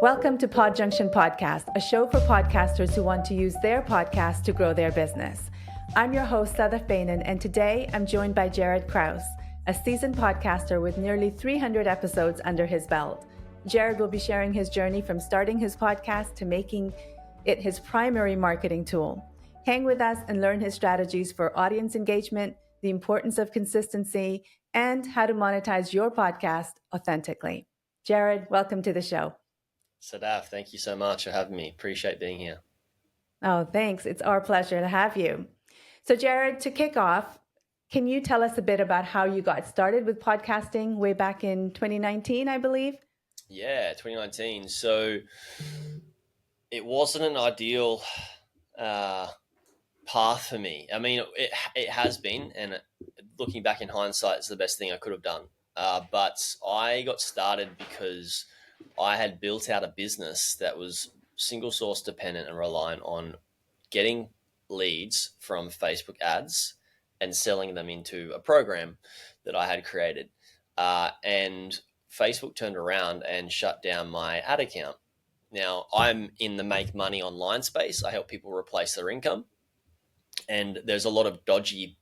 Welcome to Podjunction Podcast, a show for podcasters who want to use their podcast to grow their business. I'm your host, Sadaf Beynon, and today I'm joined by Jaryd Krause, a seasoned podcaster with nearly 300 episodes under his belt. Jaryd will be sharing his journey from starting his podcast to making it his primary marketing tool. Hang with us and learn his strategies for audience engagement, the importance of consistency, and how to monetize your podcast authentically. Jaryd, welcome to the show. Sadaf, thank you so much for having me. Appreciate being here. Oh, thanks. It's our pleasure to have you. So Jaryd, to kick off, can you tell us a bit about how you got started with podcasting way back in 2019, I believe? Yeah, 2019. So it wasn't an ideal path for me. I mean, it has been, and looking back in hindsight, it's the best thing I could have done. But I got started because I had built out a business that was single source dependent and reliant on getting leads from Facebook ads and selling them into a program that I had created. And Facebook turned around and shut down my ad account. Now, I'm in the make money online space. I help people replace their income. And there's a lot of dodgy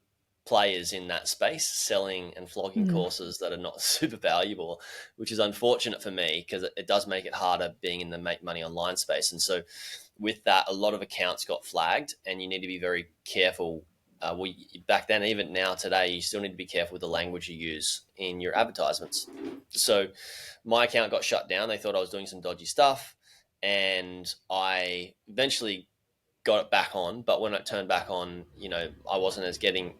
players in that space selling and flogging courses that are not super valuable, which is unfortunate for me because it does make it harder being in the make money online space. And so with that, a lot of accounts got flagged, and you need to be very careful. Back then, even now today, you still need to be careful with the language you use in your advertisements. So my account got shut down. They thought I was doing some dodgy stuff, and I eventually got it back on. But when it turned back on, I wasn't getting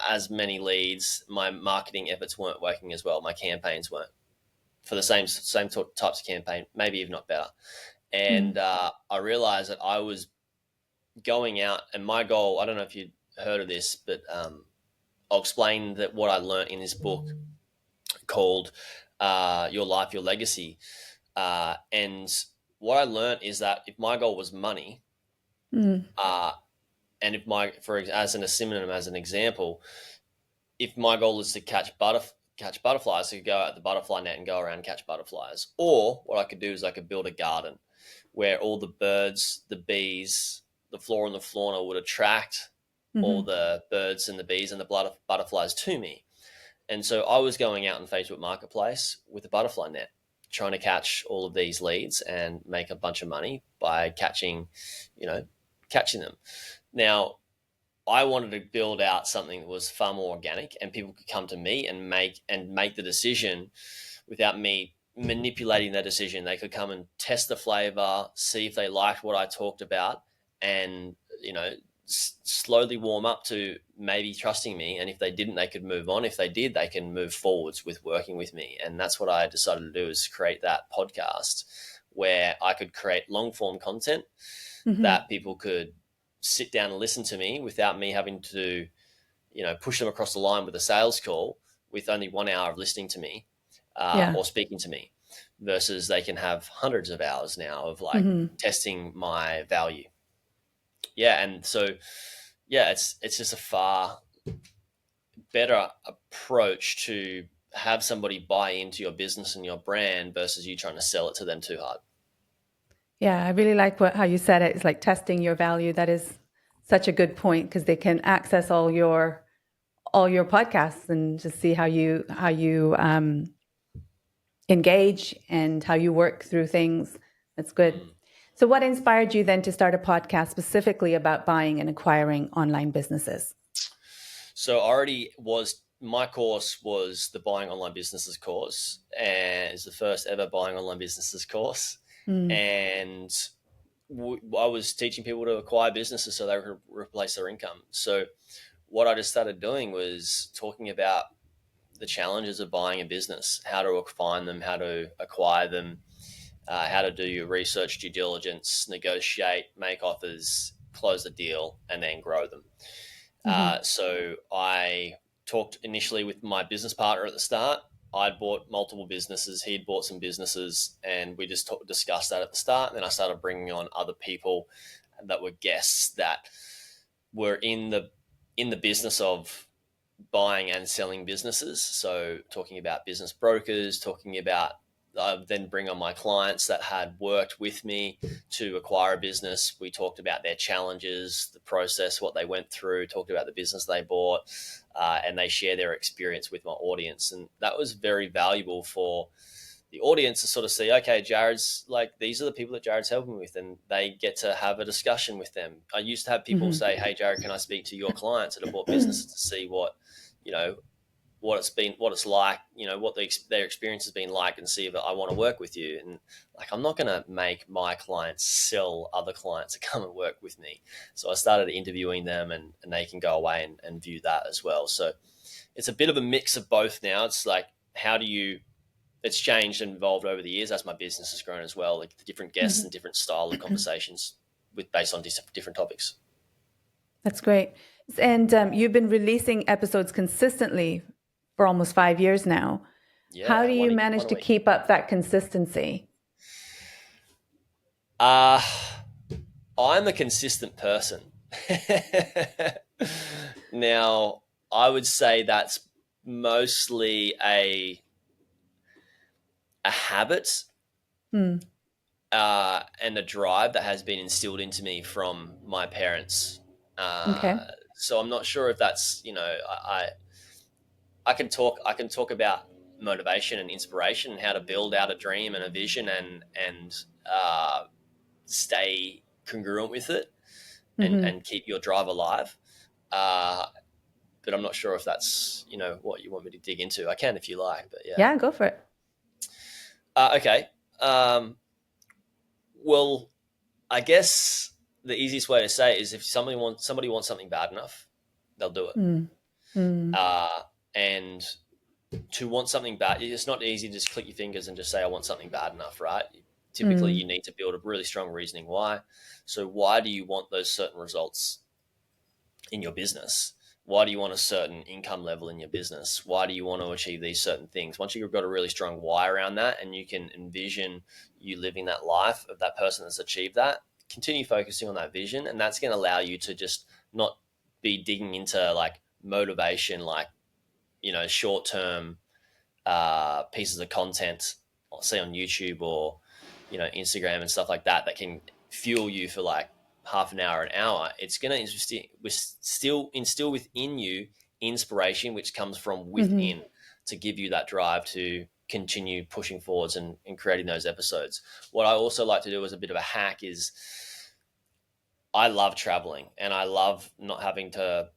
as many leads. My marketing efforts weren't working as well. My campaigns weren't for the same types of campaign, maybe even not better. And I realized that I was going out, and my goal, I don't know if you heard of this, but I'll explain that what I learned in this book called Your Life, Your Legacy. And what I learned is that if my goal was money, and if as an example, if my goal is to catch butterflies, I could go out the butterfly net and go around and catch butterflies. Or what I could do is I could build a garden where all the birds, the bees, the flora and the fauna would attract all the birds and the bees and the butterflies to me. And so I was going out in Facebook Marketplace with a butterfly net, trying to catch all of these leads and make a bunch of money by catching them. Now, I wanted to build out something that was far more organic, and people could come to me and make the decision without me manipulating their decision. They could come and test the flavor, see if they liked what I talked about, and slowly warm up to maybe trusting me. And if they didn't, they could move on. If they did, they can move forwards with working with me. And that's what I decided to do, is create that podcast where I could create long form content that people could sit down and listen to me without me having to, push them across the line with a sales call with only 1 hour of listening to me or speaking to me, versus they can have hundreds of hours now of testing my value. Yeah. And so, it's just a far better approach to have somebody buy into your business and your brand versus you trying to sell it to them too hard. Yeah, I really like how you said it. It's like testing your value. That is such a good point, because they can access all your podcasts and just see how you engage and how you work through things. That's good. So what inspired you then to start a podcast specifically about buying and acquiring online businesses? So my course was the Buying Online Businesses course, and it's the first ever Buying Online Businesses course. And I was teaching people to acquire businesses so they could replace their income. So what I just started doing was talking about the challenges of buying a business, how to find them, how to acquire them, how to do your research, due diligence, negotiate, make offers, close the deal, and then grow them. So I talked initially with my business partner at the start. I'd bought multiple businesses. He'd bought some businesses, and we just discussed that at the start. And then I started bringing on other people that were guests that were in the business of buying and selling businesses. So talking about business brokers, talking about I then bring on my clients that had worked with me to acquire a business. We talked about their challenges, the process, what they went through, talked about the business they bought, and they share their experience with my audience. And that was very valuable for the audience to sort of see, okay, Jaryd's like, these are the people that Jaryd's helping with, and they get to have a discussion with them. I used to have people say, hey, Jaryd, can I speak to your clients that have bought businesses to see what, what it's like, what their experience has been like, and see if I want to work with you. And like, I'm not going to make my clients sell other clients to come and work with me. So I started interviewing them, and they can go away and view that as well. So it's a bit of a mix of both now. It's like, it's changed and evolved over the years as my business has grown as well, like the different guests and different style of conversations based on different topics. That's great. And you've been releasing episodes consistently for almost 5 years now. Yeah, how do you manage to keep up that consistency? I'm a consistent person. Now, I would say that's mostly a habit and a drive that has been instilled into me from my parents. Okay. So I'm not sure if that's, I can talk about motivation and inspiration and how to build out a dream and a vision and stay congruent with it and keep your drive alive. But I'm not sure if that's, what you want me to dig into. I can if you like, but yeah. Yeah, go for it. Okay. Well, I guess the easiest way to say it is if somebody wants something bad enough, they'll do it. And to want something bad, it's not easy to just click your fingers and just say, I want something bad enough, right? Typically, you need to build a really strong reasoning why. So why do you want those certain results in your business? Why do you want a certain income level in your business? Why do you want to achieve these certain things? Once you've got a really strong why around that, and you can envision you living that life of that person that's achieved that, continue focusing on that vision. And that's going to allow you to just not be digging into like motivation, like, short-term pieces of content, say on YouTube or, Instagram and stuff like that, that can fuel you for like half an hour, an hour. It's going to instill within you inspiration, which comes from within to give you that drive to continue pushing forwards and creating those episodes. What I also like to do as a bit of a hack is I love traveling, and I love not having to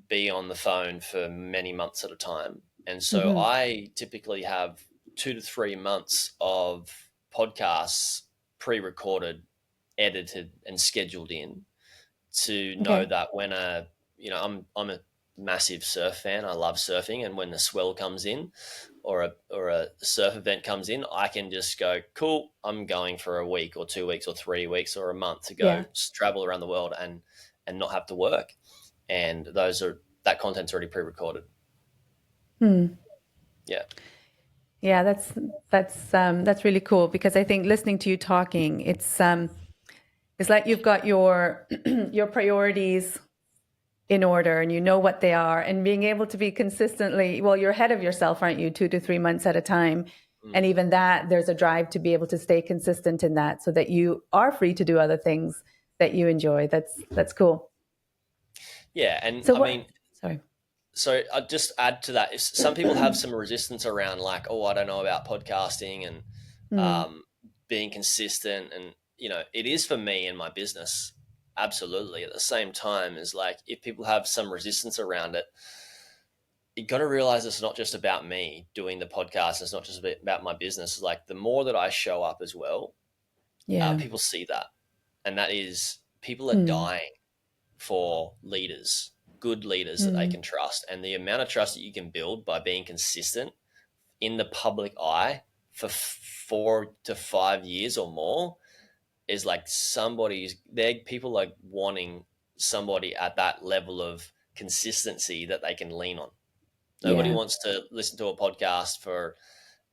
be on the phone for many months at a time. And so I typically have 2 to 3 months of podcasts pre-recorded, edited, and scheduled in to know that when I'm a massive surf fan. I love surfing, and when the swell comes in or a surf event comes in, I can just go, cool, I'm going for a week or 2 weeks or 3 weeks or a month to go travel around the world and not have to work. And that content's already pre-recorded. Yeah. Yeah, that's really cool, because I think listening to you talking, it's like you've got your your priorities in order, and you know what they are, and being able to be consistently, well, you're ahead of yourself, aren't you? 2 to 3 months at a time. And even that, there's a drive to be able to stay consistent in that, so that you are free to do other things that you enjoy. That's cool. Yeah. And so sorry. So I'll just add to that. If some people have some resistance around like, oh, I don't know about podcasting and being consistent. And, it is for me and my business. Absolutely. At the same time, is like, if people have some resistance around it, you got to realize it's not just about me doing the podcast. It's not just about my business. Like, the more that I show up as well, people see that. And that is, people are dying for leaders, good leaders that they can trust. And the amount of trust that you can build by being consistent in the public eye for 4 to 5 years or more is like people are wanting somebody at that level of consistency that they can lean on. Nobody wants to listen to a podcast for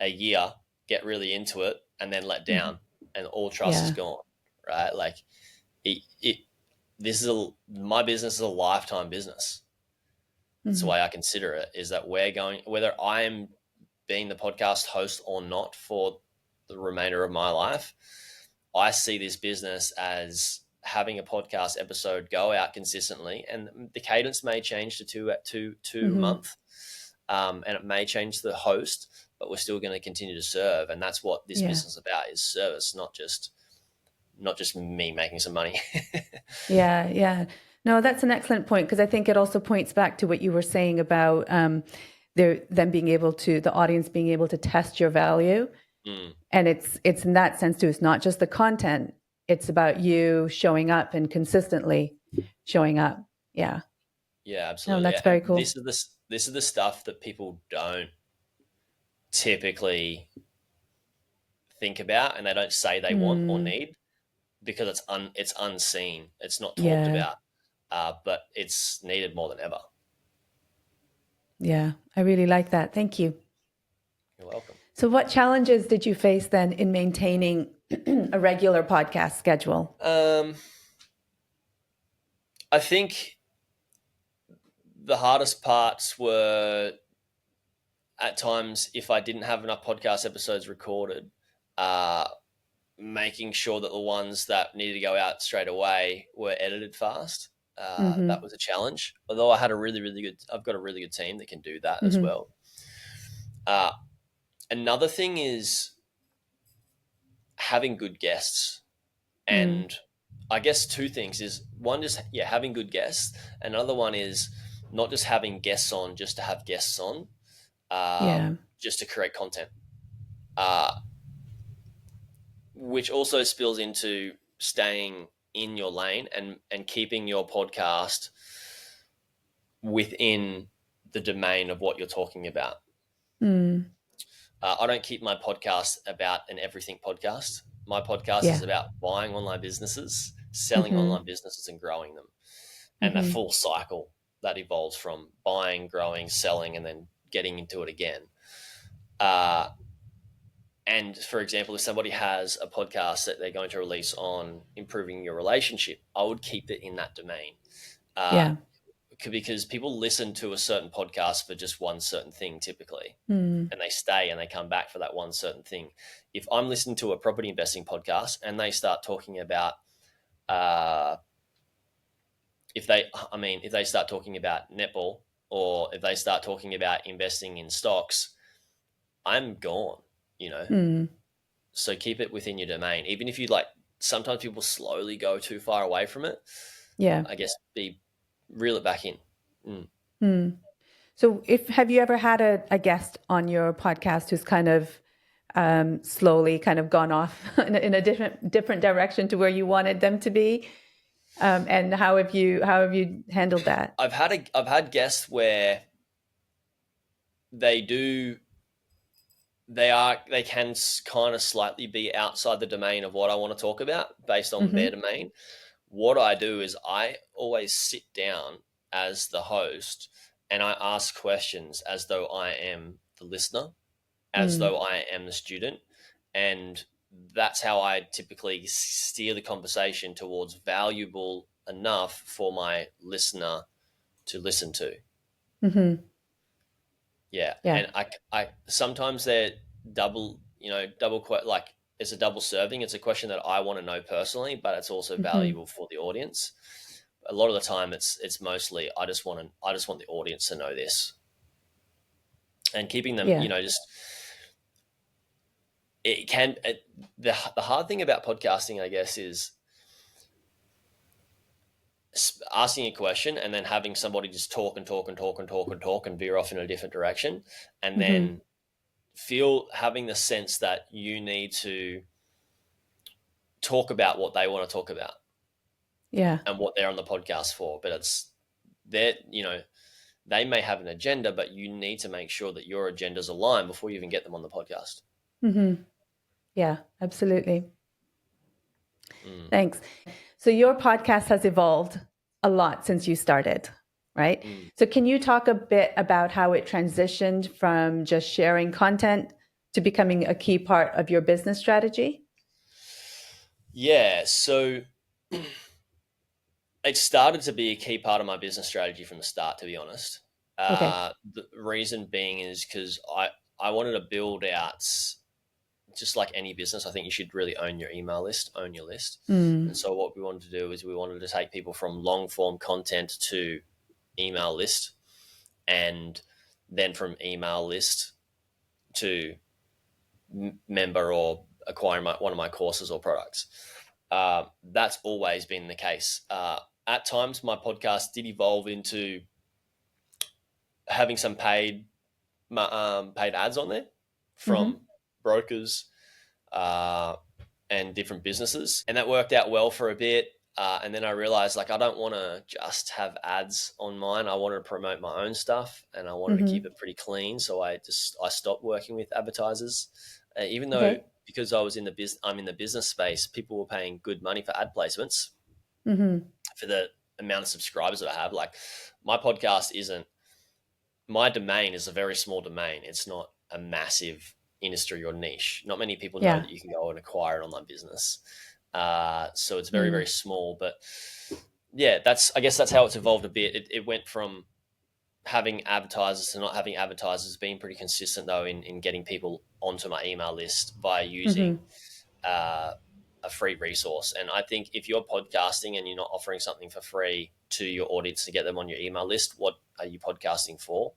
a year, get really into it, and then let down and all trust is gone, right? Like my business is a lifetime business. That's the way I consider it, is that whether I'm being the podcast host or not for the remainder of my life. I see this business as having a podcast episode go out consistently, and the cadence may change to two a month, and it may change the host, but we're still going to continue to serve, and that's what this business is about: is service, not just me making some money. Yeah. No, that's an excellent point, because I think it also points back to what you were saying about them being able to, the audience being able to test your value. And it's in that sense too. It's not just the content. It's about you showing up and consistently showing up. Yeah. Yeah, absolutely. No, that's very cool. This is the stuff that people don't typically think about, and they don't say they want or need, because it's unseen. It's not talked about, but it's needed more than ever. Yeah, I really like that. Thank you. You're welcome. So what challenges did you face then in maintaining a regular podcast schedule? I think the hardest parts were, at times, if I didn't have enough podcast episodes recorded, making sure that the ones that needed to go out straight away were edited fast. That was a challenge. Although I've got a really good team that can do that as well. Another thing is having good guests. And I guess two things is, one, just having good guests. Another one is not just having guests on just to have guests on, just to create content, which also spills into staying in your lane and keeping your podcast within the domain of what you're talking about. I don't keep my podcast about an everything podcast. My podcast is about buying online businesses, selling online businesses, and growing them, and a full cycle that evolves from buying, growing, selling, and then getting into it again. And for example, if somebody has a podcast that they're going to release on improving your relationship, I would keep it in that domain. Because people listen to a certain podcast for just one certain thing typically, and they stay and they come back for that one certain thing. If I'm listening to a property investing podcast and they start talking about, if they start talking about netball, or if they start talking about investing in stocks, I'm gone, So keep it within your domain. Even if you sometimes people slowly go too far away from it. I guess reel it back in. So have you ever had a guest on your podcast who's kind of slowly kind of gone off in a different direction to where you wanted them to be? And how have you handled that? I've had guests where they can kind of slightly be outside the domain of what I want to talk about based on their domain. What I do is I always sit down as the host and I ask questions as though I am the listener, as though I am the student. And that's how I typically steer the conversation towards valuable enough for my listener to listen to. And I sometimes they're double it's a double serving. It's a question that I want to know personally, but it's also valuable for the audience. A lot of the time it's mostly I just want the audience to know this, and keeping them the hard thing about podcasting, I guess, is asking a question and then having somebody just talk and veer off in a different direction, and then having the sense that you need to talk about what they want to talk about and what they're on the podcast for. But it's they may have an agenda, but you need to make sure that your agendas align before you even get them on the podcast. Yeah, absolutely. Thanks. So your podcast has evolved a lot since you started, right? So can you talk a bit about how it transitioned from just sharing content to becoming a key part of your business strategy? Yeah, so it started to be a key part of my business strategy from the start, to be honest. The reason being is because I wanted to build out just like any business, I think you should really own your email list, own your list. Mm. And so what we wanted to do is we wanted to take people from long form content to email list, and then from email list to member or acquiring one of my courses or products. That's always been the case. At times, my podcast did evolve into having some paid ads on there from brokers and different businesses, and that worked out well for a bit. And then I realized, like, I don't want to just have ads on mine. I wanted to promote my own stuff, and I wanted to keep it pretty clean. So I stopped working with advertisers, even though because I'm in the business space, people were paying good money for ad placements for the amount of subscribers that I have. Like, my podcast my domain is a very small domain. It's not a massive industry or niche. Not many people know that you can go and acquire an online business. So it's very, very small, but yeah, I guess that's how it's evolved a bit. It went from having advertisers to not having advertisers, being pretty consistent though in getting people onto my email list by using a free resource. And I think if you're podcasting and you're not offering something for free to your audience to get them on your email list, what are you podcasting for?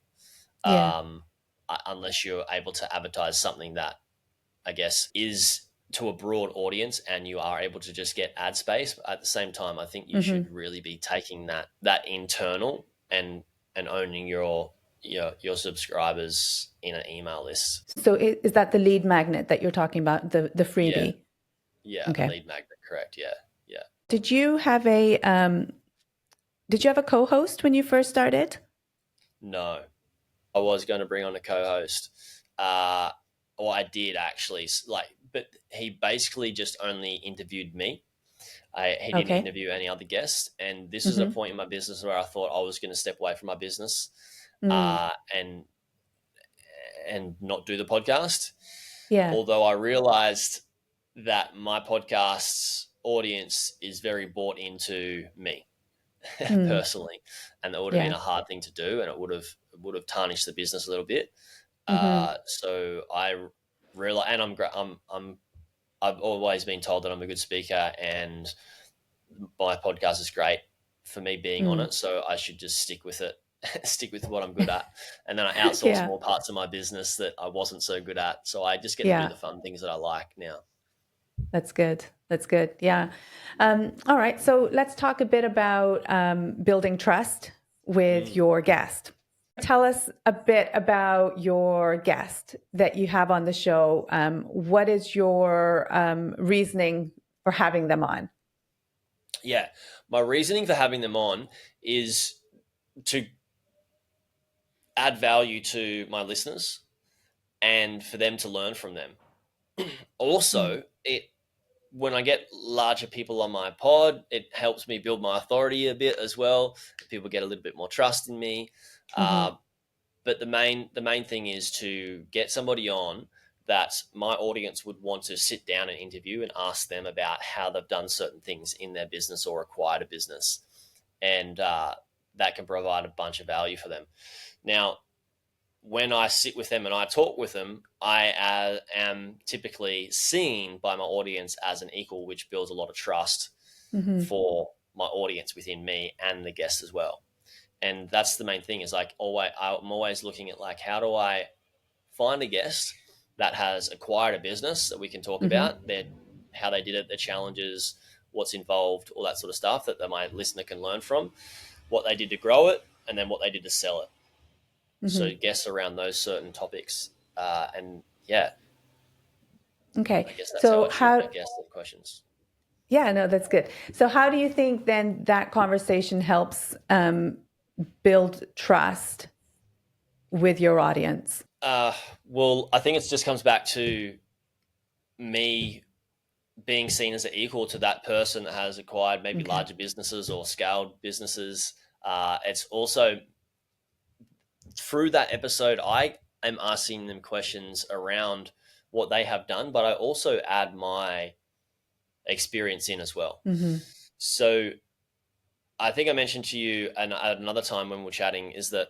Unless you're able to advertise something that I guess is to a broad audience and you are able to just get ad space. But at the same time, I think you should really be taking that internal and owning your subscribers in an email list. So is that the lead magnet that you're talking about, the freebie? Yeah. Okay. Lead magnet, correct. Yeah. Did you have a co-host when you first started? No, I was going to bring on a co-host. Or I did actually, but he basically just only interviewed me. He didn't interview any other guests. And this was a point in my business where I thought I was going to step away from my business and not do the podcast. Yeah. Although I realized that my podcast's audience is very bought into me personally, and that would have been a hard thing to do, and it would have tarnished the business a little bit. So I realize, and I've always been told that I'm a good speaker, and my podcast is great for me being on it. So I should just stick with it, stick with what I'm good at, and then I outsource more parts of my business that I wasn't so good at. So I just get to do the fun things that I like now. That's good. Yeah. All right. So let's talk a bit about building trust with your guest. Tell us a bit about your guest that you have on the show. What is your reasoning for having them on? Yeah, my reasoning for having them on is to add value to my listeners and for them to learn from them. Also, when I get larger people on my pod, it helps me build my authority a bit as well. People get a little bit more trust in me. But the main thing is to get somebody on that my audience would want to sit down and interview and ask them about how they've done certain things in their business or acquired a business. And that can provide a bunch of value for them. Now, when I sit with them and I talk with them, I am typically seen by my audience as an equal, which builds a lot of trust for my audience within me and the guest as well. And that's the main thing, is like I'm always looking at, like, how do I find a guest that has acquired a business that we can talk about, how they did it, their challenges, what's involved, all that sort of stuff that my listener can learn from, what they did to grow it, and then what they did to sell it. So guests around those certain topics. And yeah. Okay. I guess that's how I should guess the questions. Yeah, no, that's good. So how do you think then that conversation helps build trust with your audience? Well, I think it just comes back to me being seen as an equal to that person that has acquired maybe larger businesses or scaled businesses. It's also through that episode, I am asking them questions around what they have done, but I also add my experience in as well. So I think I mentioned to you another time when we were chatting is that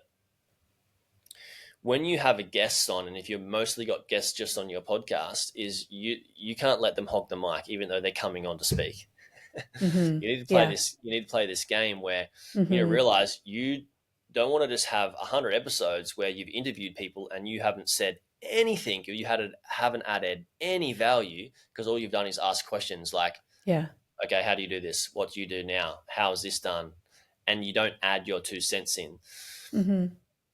when you have a guest on, and if you've mostly got guests just on your podcast, is you can't let them hog the mic, even though they're coming on to speak. Mm-hmm. You need to play Yeah. this. You need to play this game where you know Mm-hmm. realize you don't want to just have 100 episodes where you've interviewed people and you haven't said anything, or haven't added any value, because all you've done is ask questions like, Yeah. okay, how do you do this? What do you do now? How is this done? And you don't add your 2 cents in. Mm-hmm.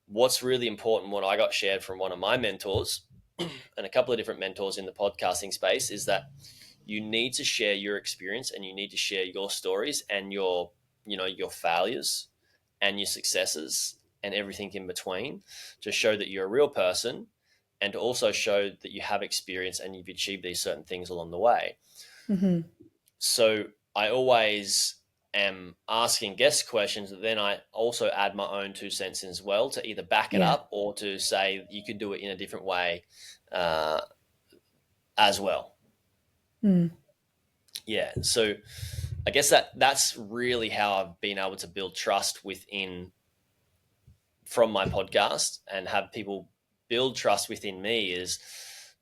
What's really important, what I got shared from one of my mentors and a couple of different mentors in the podcasting space, is that you need to share your experience and you need to share your stories and your failures and your successes and everything in between, to show that you're a real person, and to also show that you have experience and you've achieved these certain things along the way. Mm-hmm. So I always am asking guest questions, but then I also add my own 2 cents in as well, to either back it Yeah. up or to say you could do it in a different way uh, as well. Mm. Yeah. So I guess that's really how I've been able to build trust from my podcast, and have people build trust within me, is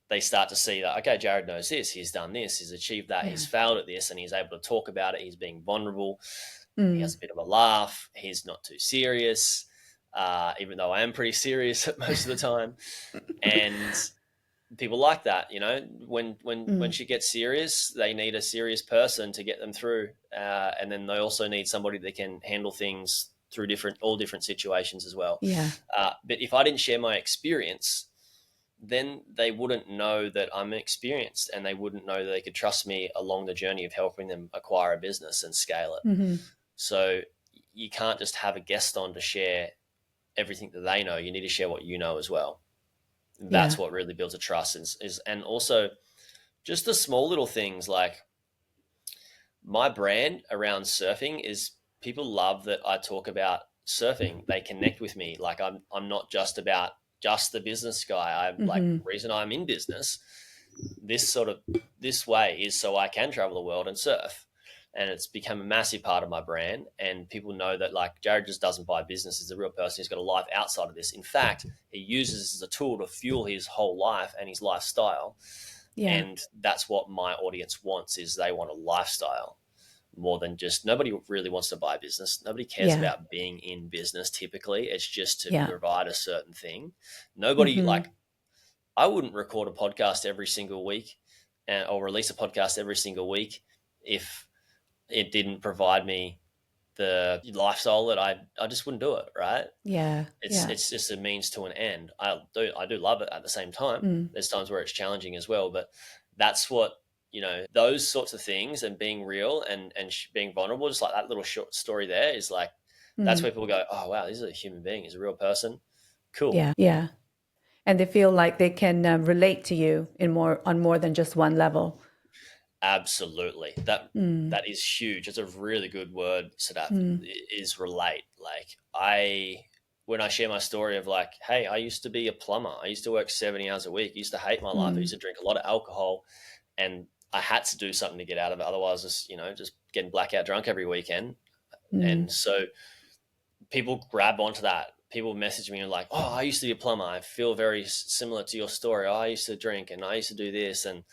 they start to see that, okay, Jaryd knows this, he's done this, he's achieved that, Yeah. he's failed at this, and he's able to talk about it. He's being vulnerable. He Mm. has a bit of a laugh. He's not too serious, even though I am pretty serious most of the time. And people like that, when Mm. she gets serious, they need a serious person to get them through, and then they also need somebody that can handle things through all different situations as well. Yeah. But if I didn't share my experience, then they wouldn't know that I'm experienced, and they wouldn't know that they could trust me along the journey of helping them acquire a business and scale it. Mm-hmm. So you can't just have a guest on to share everything that they know. You need to share what you know as well. Yeah. That's what really builds a trust, and also just the small little things, like my brand around surfing is, people love that I talk about surfing. They connect with me. Like I'm not just about just the business guy. I'm like, Mm-hmm. the reason I'm in business this way is so I can travel the world and surf. And it's become a massive part of my brand. And people know that, like, Jaryd just doesn't buy business. He's a real person. He's got a life outside of this. In fact, he uses this as a tool to fuel his whole life and his lifestyle. Yeah. And that's what my audience wants, is they want a lifestyle more than just, nobody really wants to buy business. Nobody cares Yeah. about being in business. Typically, it's just to Yeah. provide a certain thing. Nobody, Mm-hmm. like, I wouldn't record a podcast every single week, or release a podcast every single week, if it didn't provide me the lifestyle that I just wouldn't do it. Right. Yeah. Yeah. It's just a means to an end. I do love it at the same time. Mm. There's times where it's challenging as well, but that's what, those sorts of things, and being real and being vulnerable, just like that little short story there, is like, that's Mm. where people go, oh wow, this is a human being, he's a real person. Cool. Yeah. Yeah. And they feel like they can relate to you on more than just one level. Absolutely. That Mm. that is huge. It's a really good word, Sadaf, Mm. is relate. Like, when I share my story of, like, hey, I used to be a plumber. I used to work 70 hours a week. I used to hate my life. I Mm. used to drink a lot of alcohol, and I had to do something to get out of it. Otherwise, just getting blackout drunk every weekend. Mm. And so people grab onto that. People message me and like, oh, I used to be a plumber. I feel very similar to your story. Oh, I used to drink and I used to do this. And,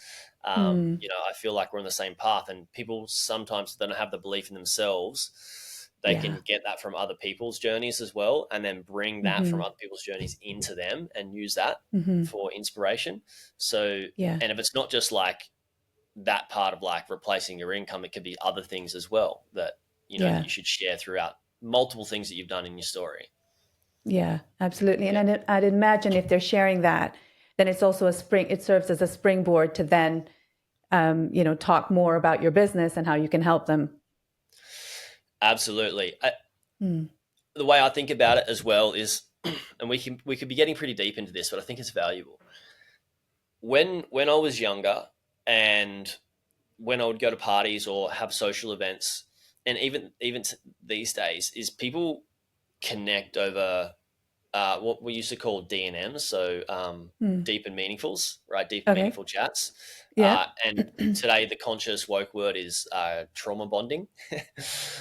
Mm. I feel like we're on the same path. And people sometimes don't have the belief in themselves. They Yeah. can get that from other people's journeys as well, and then bring that Mm-hmm. from other people's journeys into them and use that Mm-hmm. for inspiration. So, Yeah. and if it's not just like that part of like replacing your income, it could be other things as well that, that Yeah. you should share throughout multiple things that you've done in your story. Yeah, absolutely. And Yeah. I'd imagine if they're sharing that, then it's also it serves as a springboard to then, talk more about your business and how you can help them. Absolutely. Mm. The way I think about it as well is, and we could be getting pretty deep into this, but I think it's valuable. When I was younger, and when I would go to parties or have social events, and even these days, is people connect over what we used to call D&Ms, so Mm. deep and meaningfuls, right? Deep and Okay. meaningful chats. Yeah. And today, the conscious woke word is trauma bonding.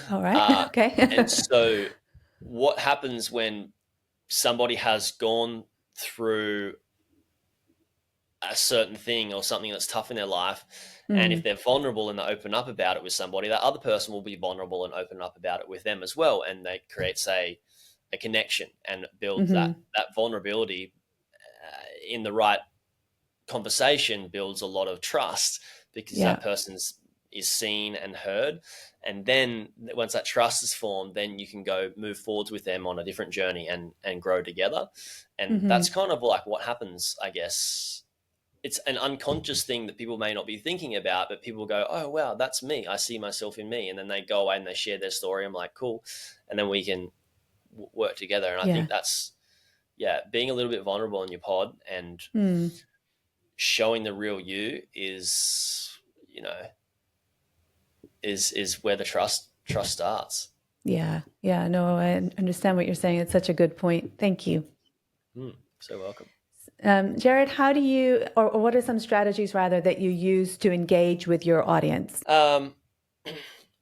All right. Okay. And so, what happens when somebody has gone through a certain thing or something that's tough in their life. And if Mm. they're vulnerable and they open up about it with somebody, that other person will be vulnerable and open up about it with them as well. And they create, say, a connection and build Mm-hmm. that vulnerability in the right conversation builds a lot of trust because Yeah. that is seen and heard. And then once that trust is formed, then you can go move forwards with them on a different journey and grow together. And Mm-hmm. that's kind of like what happens, I guess. It's an unconscious thing that people may not be thinking about, but people go, oh, wow, that's me. I see myself in me. And then they go away and they share their story. I'm like, cool. And then we can work together. And I Yeah. think that's, being a little bit vulnerable in your pod and Mm. showing the real you is, is where the trust starts. Yeah. Yeah. No, I understand what you're saying. It's such a good point. Thank you. So welcome. Jaryd, how do you, or what are some strategies rather that you use to engage with your audience?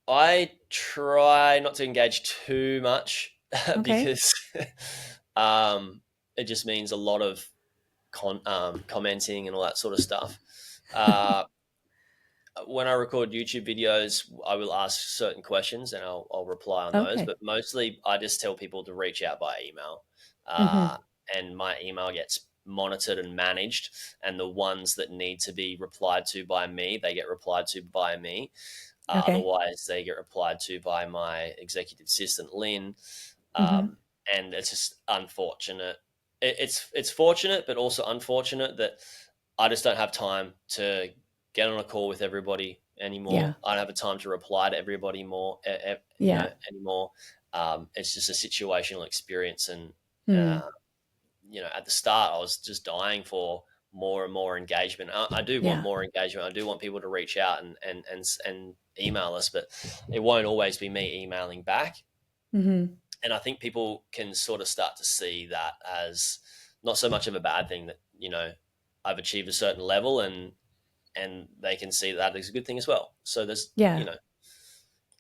I try not to engage too much Okay. because it just means a lot of commenting and all that sort of stuff. When I record YouTube videos, I will ask certain questions and I'll reply on those. Okay. But mostly, I just tell people to reach out by email, Mm-hmm. and my email gets monitored and managed. And the ones that need to be replied to by me, they get replied to by me. Okay. Otherwise, they get replied to by my executive assistant, Lynn. Mm-hmm. And it's just unfortunate. It's fortunate, but also unfortunate that I just don't have time to get on a call with everybody Yeah. anymore. I don't have a time to reply to everybody Yeah. anymore. It's just a situational experience, and Mm. uh, at the start, I was just dying for more and more engagement. I do want Yeah. more engagement. I do want people to reach out and email us, but it won't always be me emailing back. Mm-hmm. And I think people can sort of start to see that as not so much of a bad thing, that I've achieved a certain level, and they can see that as a good thing as well. So there's Yeah.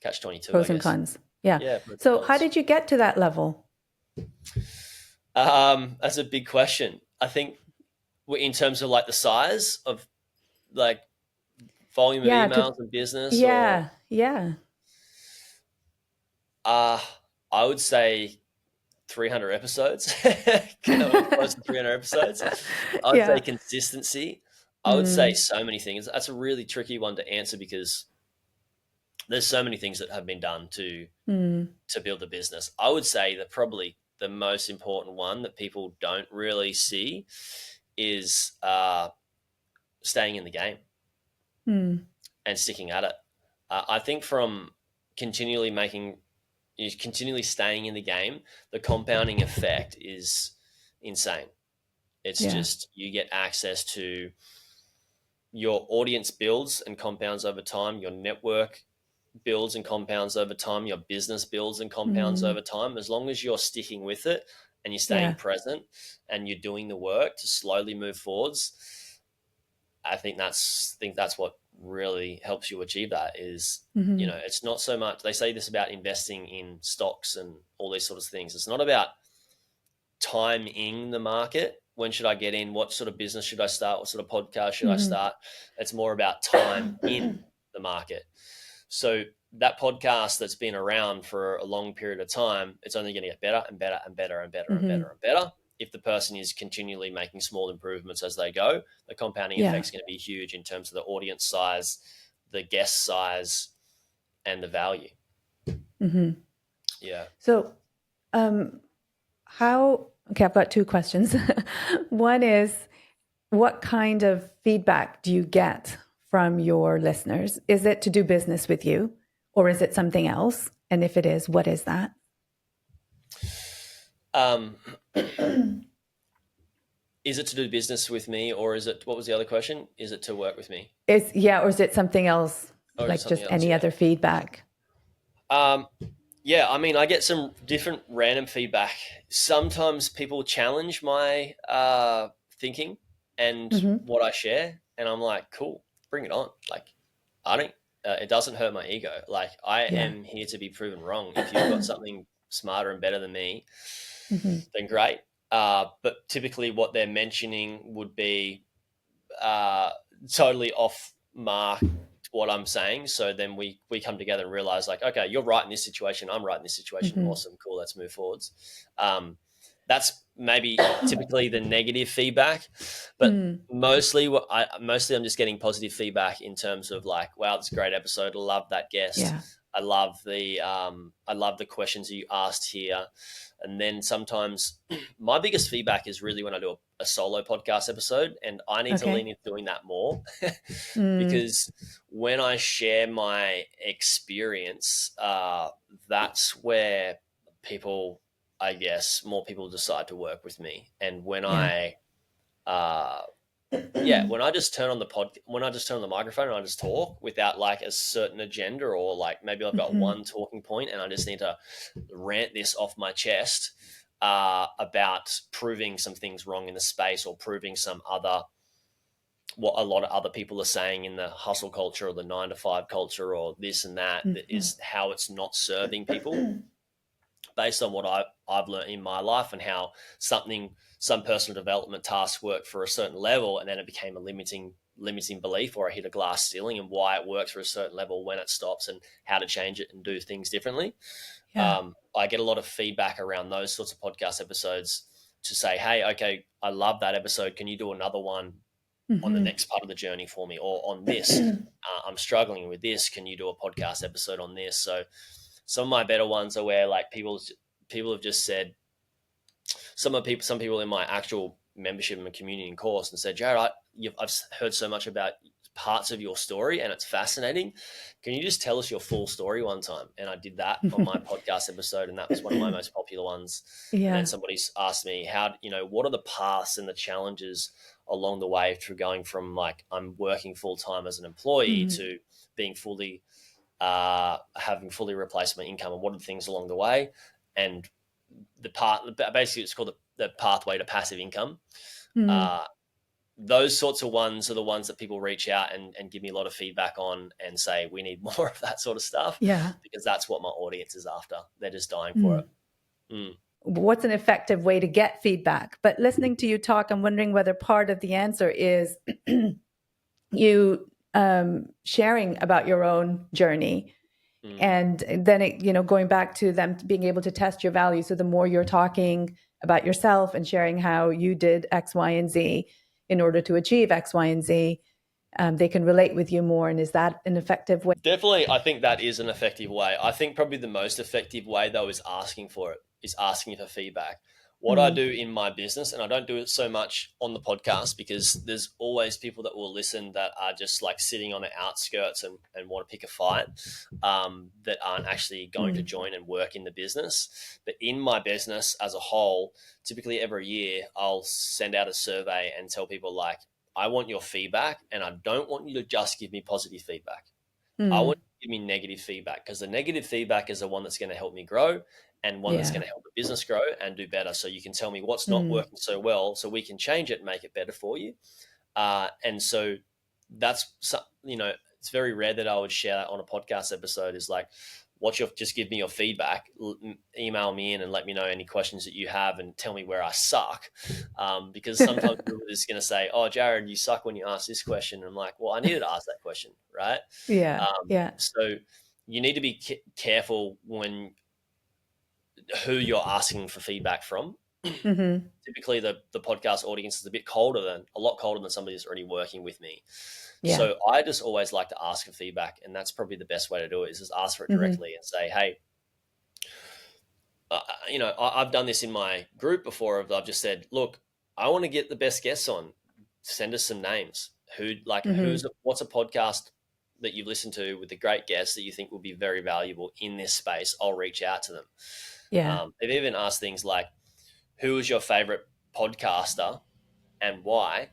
catch 22, I Pros and guess. cons. Yeah. Yeah, pros and So how cons. did you get to that level? That's a big question. I think in terms of like the size of like volume of Yeah. emails and business, or Yeah. Yeah. uh, I would say 300 episodes, close to 300 episodes. I would say Yeah. consistency. I would say Mm. so many things. That's a really tricky one to answer because there's so many things that have been done to Mm. build a business. I would say that probably the most important one that people don't really see is staying in the game Mm. and sticking at it. I think from continually continually staying in the game, the compounding effect is insane. It's Yeah. just you get access to your audience builds and compounds over time, your network builds and compounds over time, your business builds and compounds Mm. over time. As long as you're sticking with it and you're staying Yeah. present and you're doing the work to slowly move forwards, I think that's what really helps you achieve that. Is Mm-hmm. it's not so much, they say this about investing in stocks and all these sorts of things. It's not about timing the market. When should I get in? What sort of business should I start? What sort of podcast should I Mm-hmm. start? It's more about time in the market. So that podcast that's been around for a long period of time, it's only going to get better and better and better and better and Mm-hmm. better and better. If the person is continually making small improvements as they go, the compounding Yeah. effect is going to be huge in terms of the audience size, the guest size, and the value. Mm-hmm. Yeah. So, okay, I've got two questions. One is, what kind of feedback do you get from your listeners? Is it to do business with you, or is it something else? And if it is, what is that? Is it to do business with me, or is it, what was the other question? Is it to work with me? Or is it something else, Or is it like something just else? any Yeah. other feedback? Yeah, I mean, I get some different random feedback. Sometimes people challenge my thinking and Mm-hmm. what I share, and I'm like, cool, bring it on. Like, I don't. It doesn't hurt my ego. Like, I Yeah. am here to be proven wrong. If you've got something smarter and better than me, Mm-hmm. then great. But typically what they're mentioning would be totally off mark what I'm saying. So then we come together and realize like, okay, you're right in this situation. I'm right in this situation. Mm-hmm. Awesome. Cool. Let's move forwards. That's maybe typically the negative feedback, but mostly I'm just getting positive feedback in terms of like, wow, it's a great episode. I love that guest. Yeah. I love the questions you asked here. And then sometimes my biggest feedback is really when I do a solo podcast episode, and I need to lean into doing that more because when I share my experience, that's where people, I guess, more people decide to work with me. And when when I just turn on when I just turn on the microphone and I just talk without like a certain agenda, or like maybe I've got one talking point and I just need to rant this off my chest about proving some things wrong in the space, or proving what a lot of other people are saying in the hustle culture or the 9 to 5 culture or this and that is how it's not serving people, based on what I've learned in my life, and how some personal development tasks work for a certain level, and then it became a limiting belief, or I hit a glass ceiling, and why it works for a certain level, when it stops, and how to change it and do things differently. I get a lot of feedback around those sorts of podcast episodes to say, hey, okay, I love that episode. Can you do another one on the next part of the journey for me, or on this? I'm struggling with this. Can you do a podcast episode on this? So some of my better ones are where like people have just said, some people in my actual membership and community and course, and said, Jaryd, I've heard so much about parts of your story and it's fascinating. Can you just tell us your full story one time? And I did that on my podcast episode, and that was one of my most popular ones. And then somebody's asked me, what are the paths and the challenges along the way through going from like I'm working full time as an employee to being having fully replaced my income, and what are the things along the way? And basically it's called the pathway to passive income. Those sorts of ones are the ones that people reach out and give me a lot of feedback on, and say we need more of that sort of stuff, because that's what my audience is after. They're just dying for it. What's an effective way to get feedback? But listening to you talk, I'm wondering whether part of the answer is you sharing about your own journey, and then going back to them being able to test your value. So the more you're talking about yourself and sharing how you did X, Y, and Z in order to achieve X, Y, and Z, they can relate with you more. And is that an effective way? Definitely, I think that is an effective way. I think probably the most effective way, though, is asking for feedback. What I do in my business, and I don't do it so much on the podcast, because there's always people that will listen that are just like sitting on the outskirts and want to pick a fight, that aren't actually going to join and work in the business. But in my business as a whole, typically every year I'll send out a survey and tell people like, I want your feedback, and I don't want you to just give me positive feedback. I want you to give me negative feedback, because the negative feedback is the one that's going to help me grow, and one that's going to help the business grow and do better. So you can tell me what's not working so well, so we can change it and make it better for you. And so that's, it's very rare that I would share that on a podcast episode, is like, just give me your feedback, email me in and let me know any questions that you have, and tell me where I suck. Because sometimes people are just going to say, oh, Jaryd, you suck when you ask this question. And I'm like, well, I needed to ask that question. Right. So you need to be careful who you're asking for feedback from. Typically the podcast audience is a lot colder than somebody that's already working with me. So I just always like to ask for feedback, and that's probably the best way to do it, is just ask for it directly and say, hey, I've done this in my group before. I've just said, look, I want to get the best guests on. Send us some names. What's a podcast that you've listened to with a great guest that you think will be very valuable in this space? I'll reach out to them. They've even asked things like, who is your favorite podcaster and why?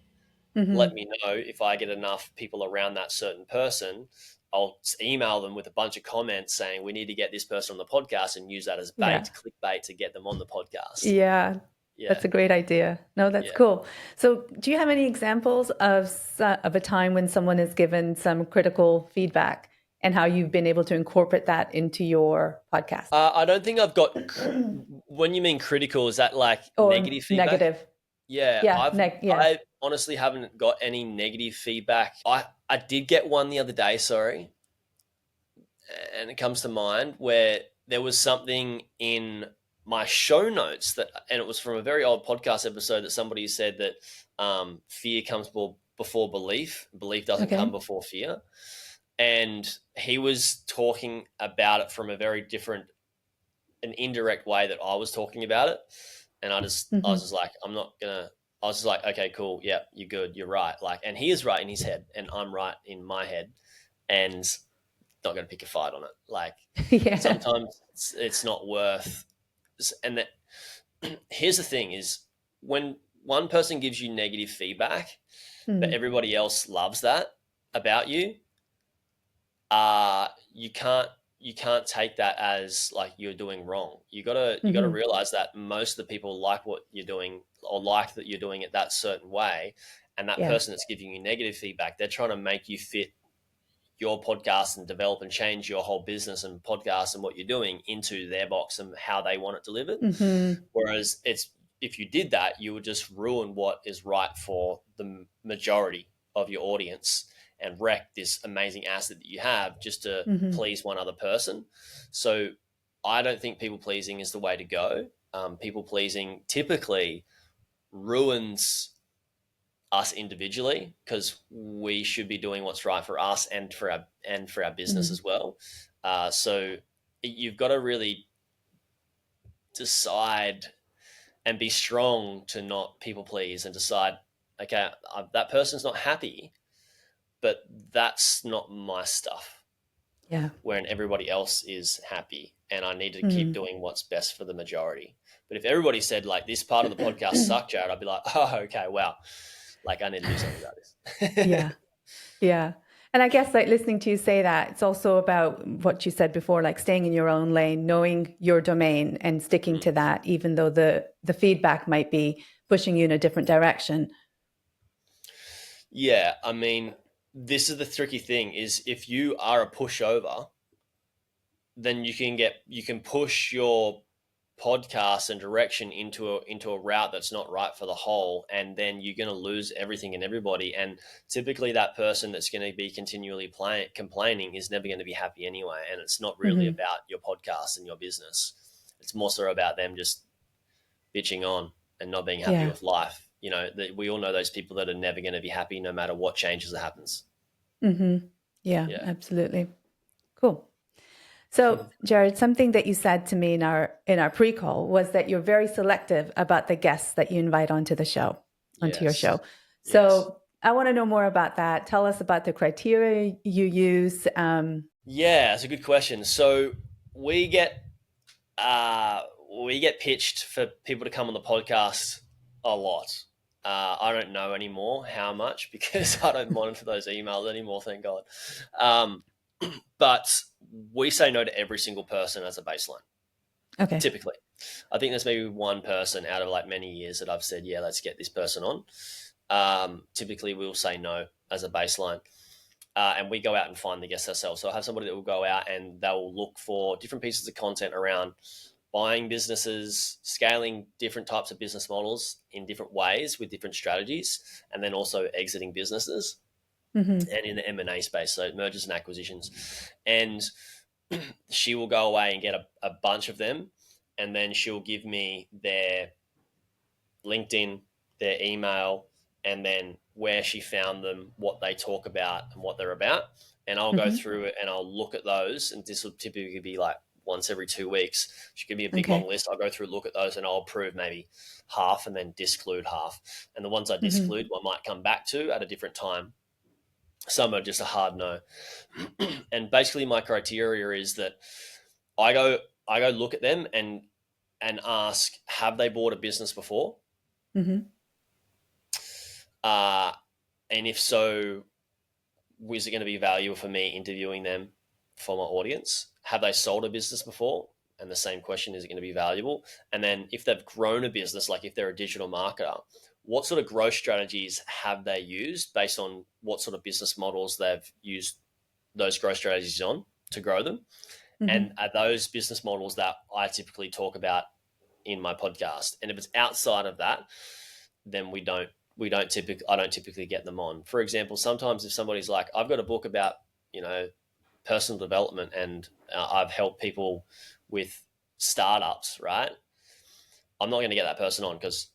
Let me know. If I get enough people around that certain person, I'll email them with a bunch of comments saying we need to get this person on the podcast, and use that as clickbait to get them on the podcast. That's a great idea. No, that's cool. So do you have any examples of a time when someone has given some critical feedback and how you've been able to incorporate that into your podcast. I don't think I've got. When you mean critical, is that like Or negative feedback? negative. Yeah, Yeah, I honestly haven't got any negative feedback. I did get one the other day, sorry, and it comes to mind where there was something in my show notes and it was from a very old podcast episode that somebody said that fear comes before belief. Belief doesn't come before fear. And he was talking about it from a very different, an indirect way that I was talking about it. And I was just like, I was just like, okay, cool. Yeah, you're good. You're right. Like, and he is right in his head and I'm right in my head. And not going to pick a fight on it. Like sometimes it's not worth. And that here's the thing is when one person gives you negative feedback, but everybody else loves that about you, you can't take that as like you're doing wrong. You gotta realize that most of the people like what you're doing or like that you're doing it that certain way. And that person that's giving you negative feedback, they're trying to make you fit your podcast and develop and change your whole business and podcast and what you're doing into their box and how they want it delivered. Whereas if you did that, you would just ruin what is right for the majority of your audience and wreck this amazing asset that you have just to please one other person. So I don't think people pleasing is the way to go. People pleasing typically ruins us individually because we should be doing what's right for us and for our business as well. So you've got to really decide and be strong to not people please and decide, okay, that person's not happy, but that's not my stuff. Yeah. When everybody else is happy and I need to keep doing what's best for the majority. But if everybody said like this part of the podcast sucked, Jaryd, I'd be like, oh, okay, wow. Like I need to do something about this. Yeah. And I guess like listening to you say that, it's also about what you said before, like staying in your own lane, knowing your domain and sticking to that, even though the feedback might be pushing you in a different direction. Yeah. I mean, this is the tricky thing is if you are a pushover, then you can push your podcast and direction into a route that's not right for the whole, and then you're going to lose everything and everybody. And typically that person that's going to be continually complaining is never going to be happy anyway. And it's not really about your podcast and your business. It's more so about them just bitching on and not being happy with life. You know, we all know those people that are never going to be happy no matter what changes that happens. Yeah, absolutely. Cool. So, Jaryd, something that you said to me in our pre-call was that you're very selective about the guests that you invite onto your show. So, I want to know more about that. Tell us about the criteria you use. Yeah, that's a good question. So, we get pitched for people to come on the podcast a lot. I don't know anymore how much because I don't monitor those emails anymore, thank God. But we say no to every single person as a baseline. Okay. Typically. I think there's maybe one person out of like many years that I've said, yeah, let's get this person on. Typically we'll say no as a baseline. And we go out and find the guests ourselves. So I have somebody that will go out and they'll look for different pieces of content around buying businesses, scaling different types of business models in different ways with different strategies, and then also exiting businesses. And in the M&A space, so mergers and acquisitions. And she will go away and get a bunch of them, and then she'll give me their LinkedIn, their email, and then where she found them, what they talk about and what they're about. And I'll go through it and I'll look at those, and this will typically be like once every 2 weeks. She give me a big long list. I'll go through, look at those, and I'll approve maybe half and then disclude half. And the ones I disclude, I might come back to at a different time. Some are just a hard no. And basically my criteria is that I go look at them and ask, have they bought a business before? And if so, is it going to be valuable for me interviewing them for my audience? Have they sold a business before? And the same question, is it going to be valuable? And then if they've grown a business, like if they're a digital marketer, what sort of growth strategies have they used based on what sort of business models they've used those growth strategies on to grow them. Mm-hmm. And are those business models that I typically talk about in my podcast. And if it's outside of that, then I don't typically get them on. For example, sometimes if somebody's like, I've got a book about, personal development, and I've helped people with startups, right? I'm not going to get that person on because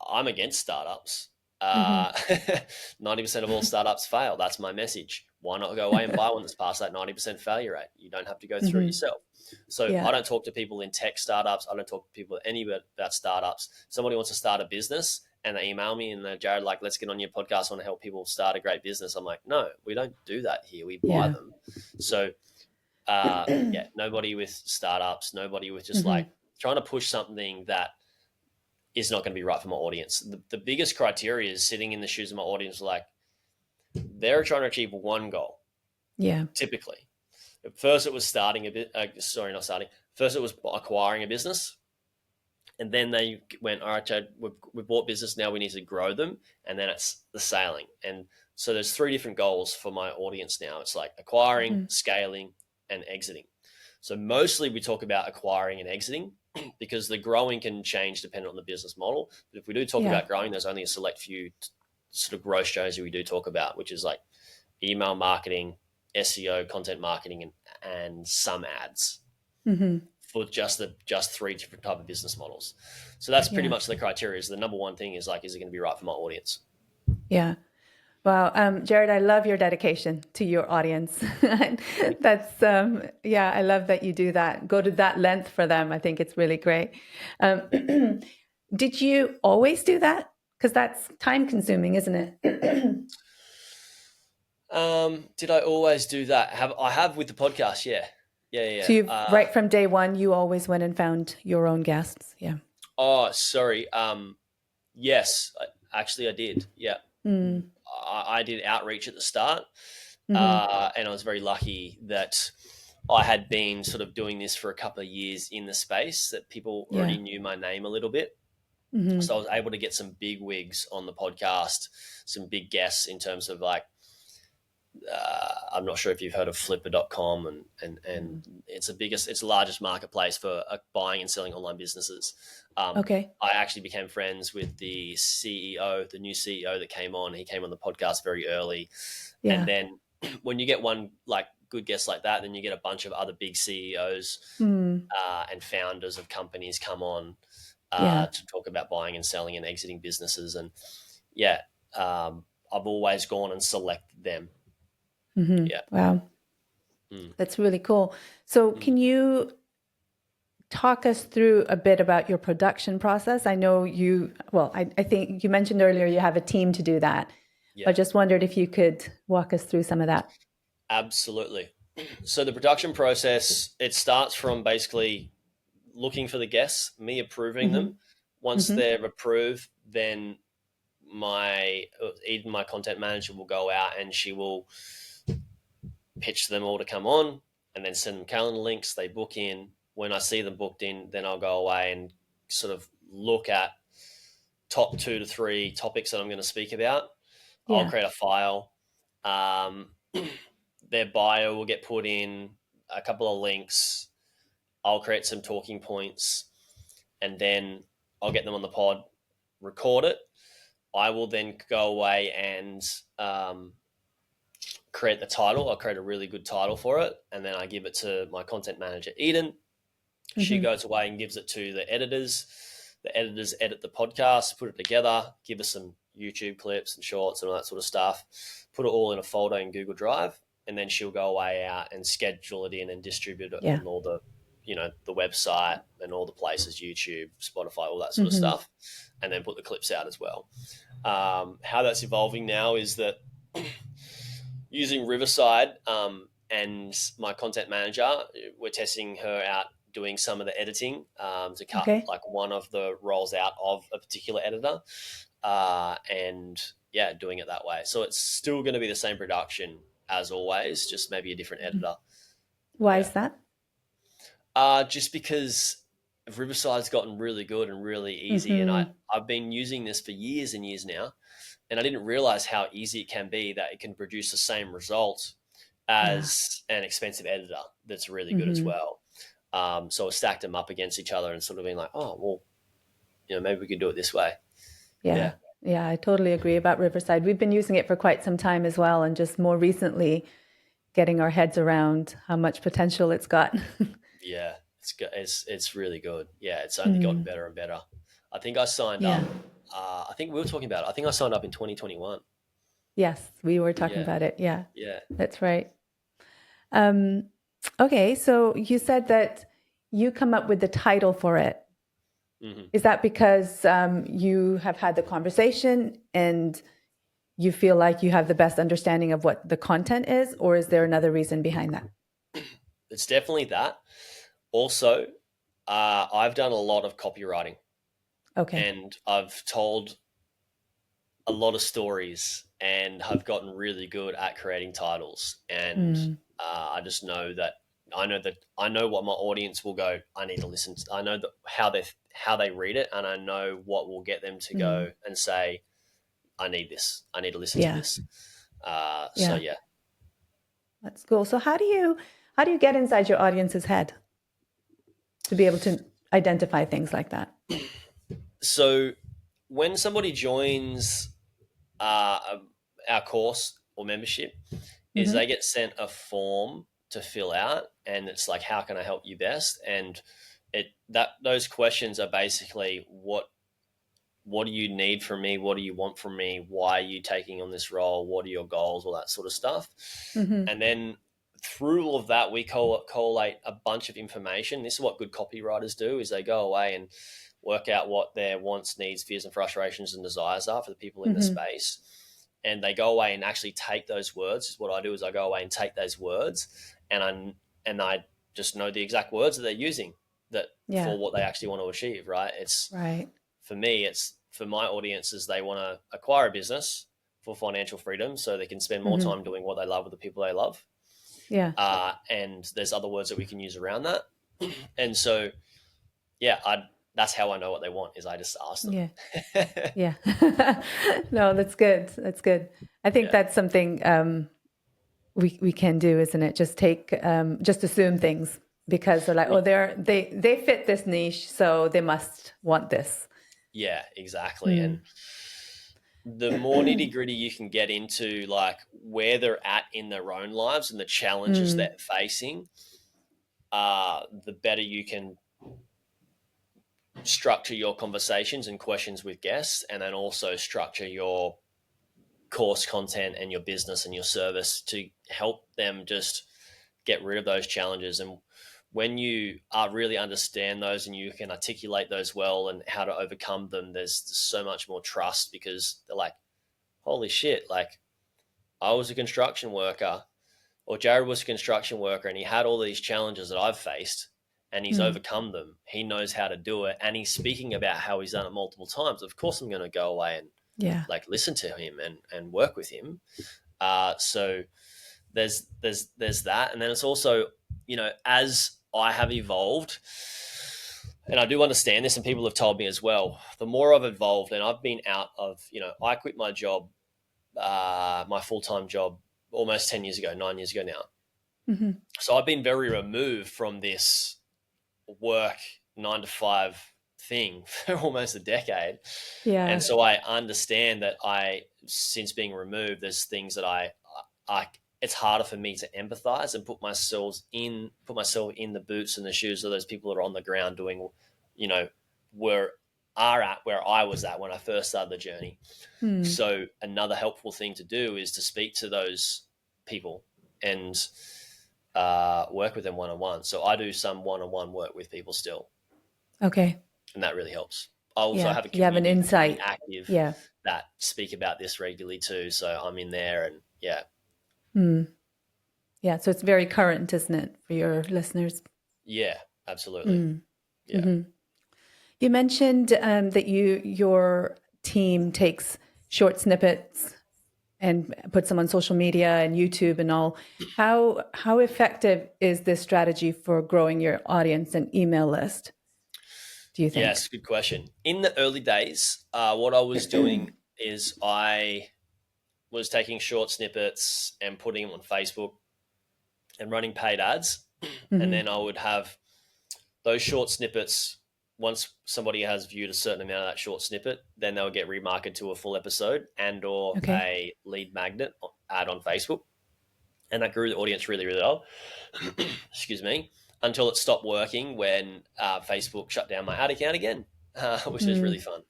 I'm against startups. Mm-hmm. 90% of all startups fail. That's my message. Why not go away and buy one that's past that 90% failure rate? You don't have to go through it Mm-hmm. yourself. So Yeah. I don't talk to people in tech startups. I don't talk to people about startups. Somebody wants to start a business and they email me and they're, Jaryd, like, let's get on your podcast. I want to help people start a great business. I'm like, no, we don't do that here. We buy Yeah. them. So nobody with startups, nobody with just Mm-hmm. like trying to push something that is not going to be right for my audience. The biggest criteria is sitting in the shoes of my audience. Like, they're trying to achieve one goal. Yeah. Typically, at first it was starting a bit. Not starting. First it was acquiring a business, and then they went, all right, Chad, we've bought business. Now we need to grow them, and then it's the sailing. And so there's 3 different goals for my audience now. It's like acquiring, Mm-hmm. scaling, and exiting. So mostly we talk about acquiring and exiting because the growing can change depending on the business model. But if we do talk about growing, there's only a select few sort of growth strategies we do talk about, which is like email marketing, SEO, content marketing, and some ads Mm-hmm. for just 3 different type of business models. So that's pretty much the criteria. So the number one thing is like, is it going to be right for my audience? Yeah. Well, Jaryd, I love your dedication to your audience. That's, I love that you do that. Go to that length for them. I think it's really great. Did you always do that? Because that's time consuming, isn't it? Did I always do that? I have with the podcast? Yeah. So you've, right from day one, you always went and found your own guests. Yeah. Oh, sorry. Yes, actually I did. Yeah. Mm. I did outreach at the start, Mm-hmm. and I was very lucky that I had been sort of doing this for a couple of years in the space, that people already knew my name a little bit. Mm-hmm. So I was able to get some big wigs on the podcast, some big guests in terms of like, I'm not sure if you've heard of flipper.com, and it's the largest marketplace for buying and selling online businesses. Okay. I actually became friends with the CEO, the new CEO that came on. He came on the podcast very early. Yeah. And then when you get one like good guest like that, then you get a bunch of other big CEOs and founders of companies come on to talk about buying and selling and exiting businesses. And I've always gone and selected them. Mm-hmm. Yeah. Wow. That's really cool. So can you talk us through a bit about your production process? I know I think you mentioned earlier you have a team to do that. Yeah. I just wondered if you could walk us through some of that. Absolutely. So the production process, it starts from basically looking for the guests, me approving them. Once they're approved, then my content manager will go out and she will pitch them all to come on, and then send them calendar links. They book in. When I see them booked in, then I'll go away and sort of look at top 2 to 3 topics that I'm going to speak about. Yeah. I'll create a file. Their bio will get put in, a couple of links. I'll create some talking points, and then I'll get them on the pod, record it. I will then go away and create the title. I'll create a really good title for it, and then I give it to my content manager, Eden. She goes away and gives it to the editors. The editors edit the podcast, put it together, give us some YouTube clips and shorts and all that sort of stuff, put it all in a folder in Google Drive, and then she'll go away out and schedule it in and distribute it on all the, the website and all the places, YouTube, Spotify, all that sort of stuff, and then put the clips out as well. How that's evolving now is that using Riverside and my content manager, we're testing her out doing some of the editing to cut like one of the roles out of a particular editor and doing it that way. So it's still going to be the same production as always, just maybe a different editor. Why is that? Just because Riverside's gotten really good and really easy, and I've been using this for years and years now, and I didn't realize how easy it can be, that it can produce the same result as an expensive editor that's really good as well. So I stacked them up against each other and sort of been like, oh, well, maybe we could do it this way. Yeah. Yeah, I totally agree about Riverside. We've been using it for quite some time as well, and just more recently getting our heads around how much potential it's got. Yeah, it's good. It's really good. Yeah, it's only gotten better and better. I think I signed up. I think we were talking about it. I think I signed up in 2021. Yes, we were talking Yeah, about it. Yeah, yeah. that's right. Okay, so you said that you come up with the title for it. Mm-hmm. Is that because you have had the conversation and you feel like you have the best understanding of what the content is, or is there another reason behind that? It's definitely that. Also, I've done a lot of copywriting, Okay. and I've told a lot of stories and have gotten really good at creating titles. And I just know that I know what my audience will go. I need to listen. I know how they read it, and I know what will get them to go and say, "I need this. I need to listen to Yeah. this." So Yeah. yeah. That's cool. So how do you get inside your audience's head to be able to identify things like that? So when somebody joins uh, our course or membership, is they get sent a form to fill out, and it's like, how can I help you best? And those questions are basically, what do you need from me? What do you want from me? Why are you taking on this role? What are your goals? All that sort of stuff. And then through all of that, we collate a bunch of information. This is what good copywriters do: is they go away and work out what their wants, needs, fears, and frustrations and desires are for the people in the space. And they go away and actually take those words. What I do is I go away and take those words, and I just know the exact words that they're using that Yeah. for what they actually want to achieve. Right? Right. For me, it's for my audiences, they want to acquire a business for financial freedom so they can spend more time doing what they love with the people they love. Yeah. And there's other words that we can use around that. And so, yeah, that's how I know what they want, is I just ask them. Yeah. Yeah. No, that's good. That's good. I think that's something we can do, isn't it? Just assume things because they're like, oh, they fit this niche, so they must want this. Yeah, exactly. And the more nitty gritty you can get into, like where they're at in their own lives and the challenges they're facing, the better you can structure your conversations and questions with guests, and then also structure your course content and your business and your service to help them just get rid of those challenges. And when you really understand those and you can articulate those well and how to overcome them, there's so much more trust, because they're like, holy shit, like I was a construction worker, or Jaryd was a construction worker, and he had all these challenges that I've faced, and he's overcome them. He knows how to do it, and he's speaking about how he's done it multiple times. Of course, I'm going to go away and like listen to him and work with him. So there's that, and then it's also, as I have evolved, and I do understand this, and people have told me as well, the more I've evolved, and I've been out of, I quit my job, my full-time job almost 10 years ago, 9 years ago now. So I've been very removed from this work 9 to 5 thing for almost a decade. Yeah. And so I understand that since being removed, there's things that I it's harder for me to empathize and put myself in the boots and the shoes of those people that are on the ground doing, where I was at when I first started the journey. So another helpful thing to do is to speak to those people and work with them one-on-one. So I do some one-on-one work with people still. Okay. And that really helps. I also have a community, you have an insight, active that speak about this regularly too. So I'm in there, and yeah. Yeah, so it's very current, isn't it, for your listeners? Yeah, absolutely. Yeah. You mentioned that your team takes short snippets and puts them on social media and YouTube and all. How effective is this strategy for growing your audience and email list, do you think? Yes, good question. In the early days, what I was doing is I was taking short snippets and putting them on Facebook and running paid ads. And then I would have those short snippets. Once somebody has viewed a certain amount of that short snippet, then they'll get remarketed to a full episode and or Okay. a lead magnet ad on Facebook. And that grew the audience really, really well. Excuse me. Until it stopped working when Facebook shut down my ad account again, which was really fun.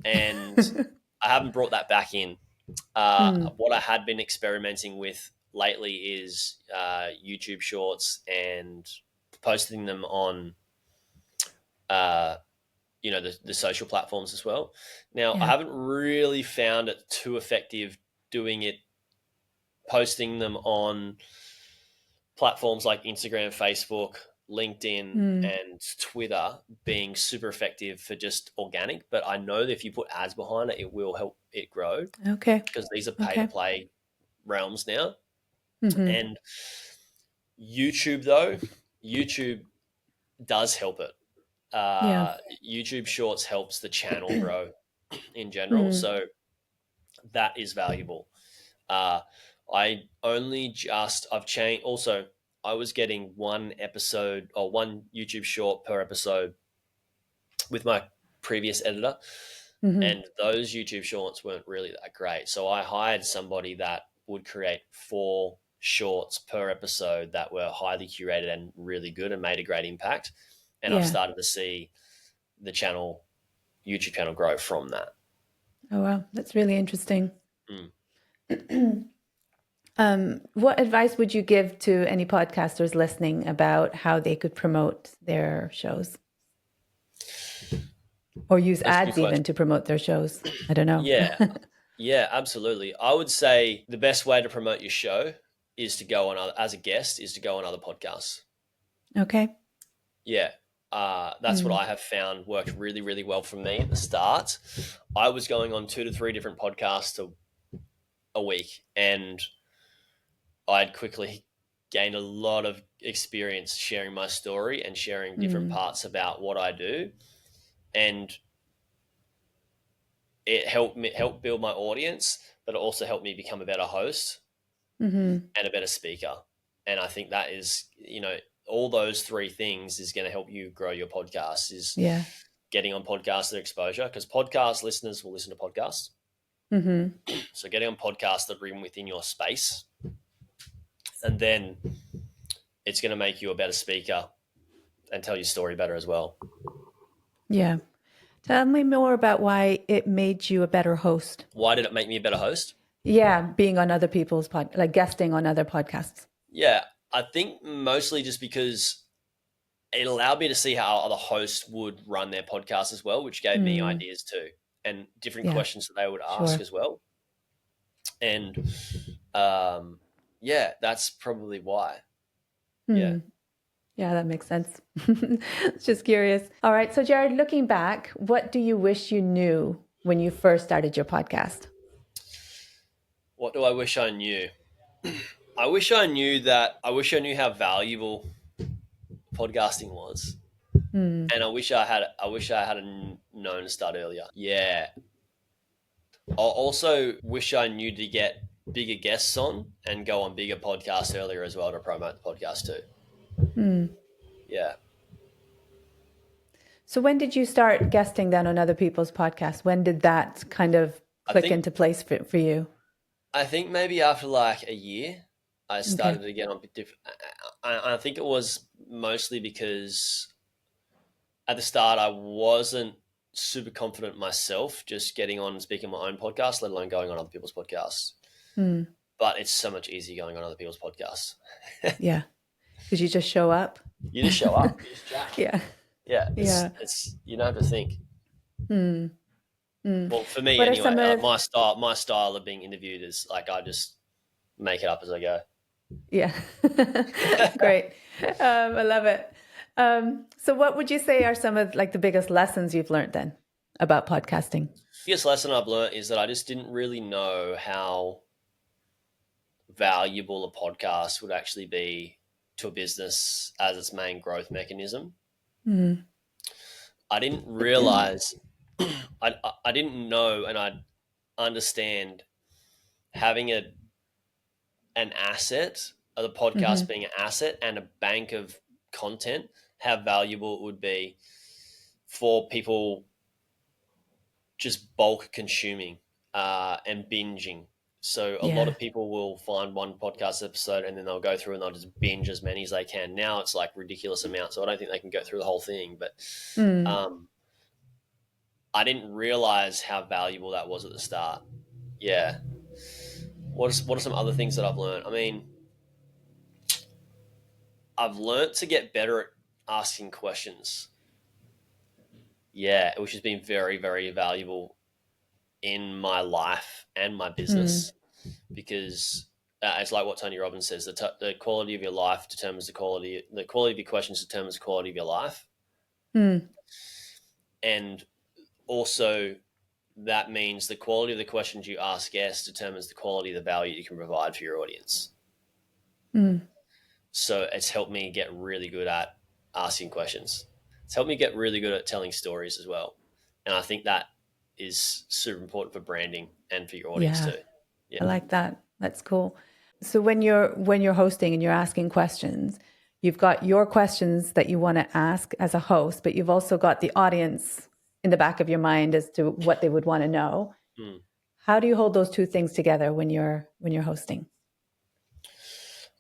And I haven't brought that back in. What I had been experimenting with lately is YouTube Shorts and posting them on, the social platforms as well. Now, I haven't really found it too effective doing it, posting them on platforms like Instagram, Facebook, LinkedIn, and Twitter being super effective for just organic. But I know that if you put ads behind it, it will help it grow. Okay. Because these are pay to play realms now. And YouTube, though, YouTube does help it. YouTube Shorts helps the channel grow in general. So that is valuable. I've changed. Also, I was getting one episode or one YouTube short per episode with my previous editor. And those YouTube shorts weren't really that great. So I hired somebody that would create 4 shorts per episode that were highly curated and really good and made a great impact. And I've started to see the YouTube channel grow from that. Oh, wow. That's really interesting. What advice would you give to any podcasters listening about how they could promote their shows? Or use ads even to promote their shows? I don't know. Yeah, absolutely. I would say the best way to promote your show is to go on, as a guest, is to go on other podcasts. Okay. Yeah. That's what I have found worked really, really well for me at the start. I was going on 2 to 3 different podcasts a week, and I'd quickly gained a lot of experience sharing my story and sharing different parts about what I do. And it helped build my audience, but it also helped me become a better host and a better speaker. And I think that is, all those 3 things is going to help you grow your podcast, is getting on podcasts and exposure, because podcast listeners will listen to podcasts. So getting on podcasts that are within your space, and then it's going to make you a better speaker and tell your story better as well. Yeah. Tell me more about why it made you a better host. Why did it make me a better host? Yeah, being on other people's guesting on other podcasts. Yeah, I think mostly just because it allowed me to see how other hosts would run their podcast as well, which gave me ideas too, and different questions that they would ask as well. And that's probably why. Yeah, that makes sense. Just curious. All right. So, Jaryd, looking back, what do you wish you knew when you first started your podcast? What do I wish I knew? I wish I knew how valuable podcasting was. And I wish I had known to start earlier. Yeah. I also wish I knew to get bigger guests on and go on bigger podcasts earlier as well to promote the podcast too. Yeah. So when did you start guesting then on other people's podcasts? When did that kind of click into place for you? I think maybe after like a year, I started to get on a bit different. I think it was mostly because at the start I wasn't super confident myself, just getting on and speaking my own podcast, let alone going on other people's podcasts. But it's so much easier going on other people's podcasts. Yeah. Because you just show up. You just show up. You just chat. Yeah. It's you don't have to think. Well, for me anyway, my style of being interviewed is like I just make it up as I go. Yeah. Great. I love it. So what would you say are some of the biggest lessons you've learned then about podcasting? The biggest lesson I've learned is that I just didn't really know how valuable a podcast would actually be to a business as its main growth mechanism. I didn't realize, I didn't know, and I understand having an asset of the podcast being an asset and a bank of content, how valuable it would be for people just bulk consuming and binging. So a lot Yeah. of people will find one podcast episode and then they'll go through and they'll just binge as many as they can. Now it's like ridiculous amounts, so I don't think they can go through the whole thing. But Mm. I didn't realize how valuable that was at the start. Yeah. What are some other things that I've learned? I mean, I've learned to get better at asking questions. Yeah, which has been very, very valuable in my life and my business because it's like what Tony Robbins says: the quality of your life determines the quality of your questions determines the quality of your life, Mm. and also that means the quality of the questions you ask guests determines the quality of the value you can provide for your audience. Mm. So it's helped me get really good at asking questions. It's helped me get really good at telling stories as well. And I think that is super important for branding and for your audience Yeah. too. I Yeah. like that. That's cool. So when you're hosting and you're asking questions, you've got your questions that you want to ask as a host, but you've also got the audience in the back of your mind as to what they would want to know. Mm. How do you hold those two things together when you're hosting?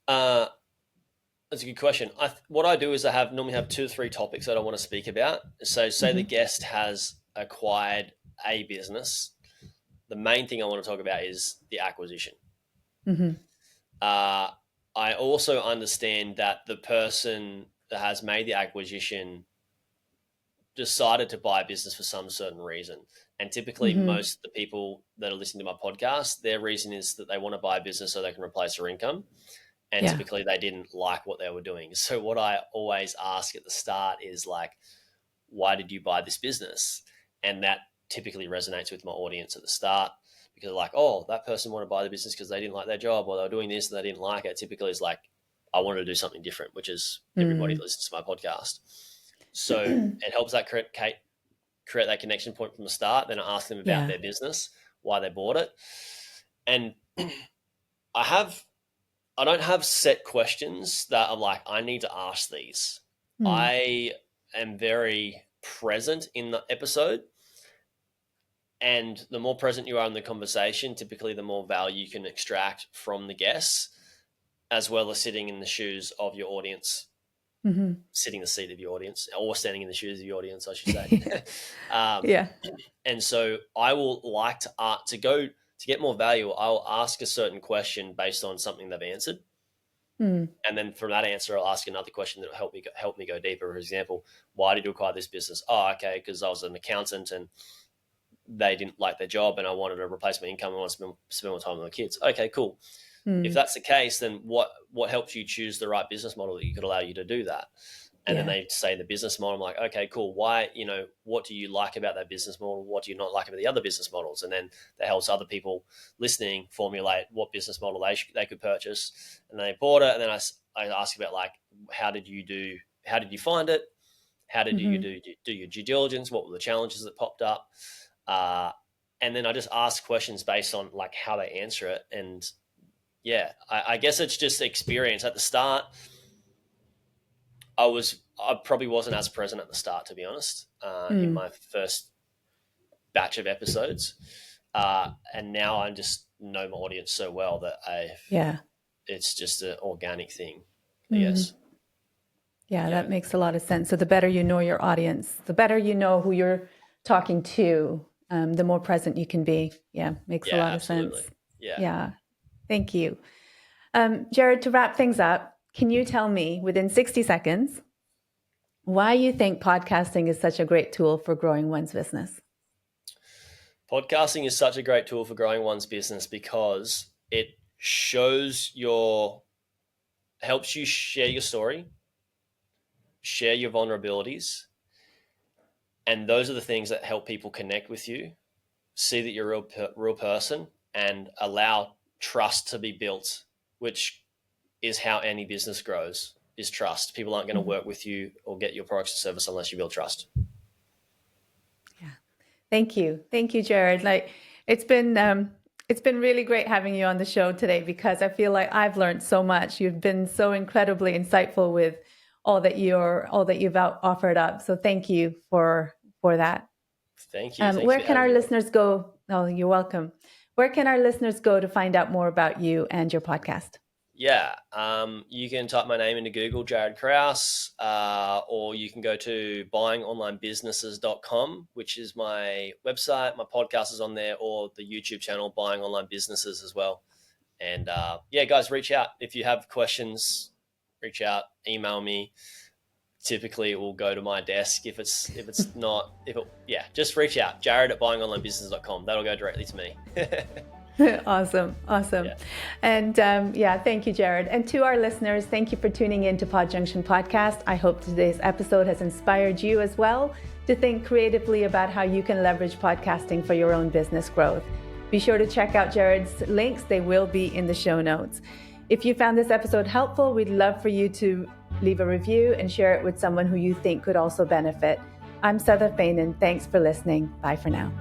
Uh, that's a good question. What I do is normally have 2 or 3 topics that I want to speak about. So say the Mm-hmm. guest has acquired a business. The main thing I want to talk about is the acquisition. Mm-hmm. Uh, I also understand that the person that has made the acquisition decided to buy a business for some certain reason. And typically, Mm-hmm. most of the people that are listening to my podcast, their reason is that they want to buy a business so they can replace their income. And Yeah. typically, they didn't like what they were doing. So, what I always ask at the start is like, why did you buy this business? And that typically resonates with my audience at the start because they're like, oh, that person wanted to buy the business because they didn't like their job or they were doing this and they didn't like it. Typically, it's like, I wanted to do something different, which is everybody that listens to my podcast. So it helps that create that connection point from the start. Then I ask them about Yeah. their business, why they bought it. And I have I don't have set questions that I'm like, I need to ask these. Mm. I am very present in the episode. And the more present you are in the conversation, typically the more value you can extract from the guests, as well as sitting in the shoes of your audience, Mm-hmm. sitting the seat of your audience, or standing in the shoes of your audience, I should say. Yeah. um, Yeah. and so I will like to go to get more value. I'll ask a certain question based on something they've answered. Mm. And then from that answer, I'll ask another question that will help me go deeper. For example, why did you acquire this business? Oh, okay, because I was an accountant and they didn't like their job, and I wanted to replace my income and want to spend more time with my kids. Okay, cool. If Mm. that's the case, then what helps you choose the right business model that could allow you to do that? And then Yeah. they say the business model. I'm like, okay, cool. Why, what do you like about that business model? What do you not like about the other business models? And then that helps other people listening formulate what business model they could purchase. And they bought it. And then I ask about like, how did you find it? How did you Mm-hmm. do your due diligence? What were the challenges that popped up? Uh, and then I just ask questions based on like how they answer it. And yeah, I guess it's just experience. At the start, I probably wasn't as present at the start, to be honest, in Mm. my first batch of episodes, and now I just know my audience so well that Yeah. it's just an organic thing, I Mm. guess. Yeah, Yeah, that makes a lot of sense. So the better you know your audience, the better you know who you're talking to, the more present you can be. Yeah, makes a yeah, lot of absolutely. sense. Yeah, Yeah, thank you. Jaryd, to wrap things up, can you tell me within 60 seconds why you think podcasting is such a great tool for growing one's business? podcasting is such a great tool for growing one's business because it helps you share your story, share your vulnerabilities, and those are the things that help people connect with you, see that you're a real person, and allow trust to be built, which is how any business grows, is trust. People aren't going to Mhm. work with you or get your products and service unless you build trust. Yeah. Thank you. Thank you, Jaryd. Like it's been It's been really great having you on the show today because I feel like I've learned so much. You've been so incredibly insightful with all that you've offered up. So thank you for that. Thank you. Where can our listeners go? Oh, you're welcome. Where can our listeners go to find out more about you and your podcast? Yeah, you can type my name into Google, Jaryd Krause, or you can go to buyingonlinebusinesses.com, which is my website. My podcast is on there, or the YouTube channel, Buying Online Businesses as well. And guys, reach out. If you have questions, reach out, email me. Typically, it will go to my desk. If it's not, just reach out. Jaryd at buyingonlinebusinesses.com. That'll go directly to me. Awesome. Yeah. And thank you, Jaryd. And to our listeners, thank you for tuning in to Podjunction Podcast. I hope today's episode has inspired you as well to think creatively about how you can leverage podcasting for your own business growth. Be sure to check out Jaryd's links. They will be in the show notes. If you found this episode helpful, we'd love for you to leave a review and share it with someone who you think could also benefit. I'm Sadaf Beynon. Thanks for listening. Bye for now.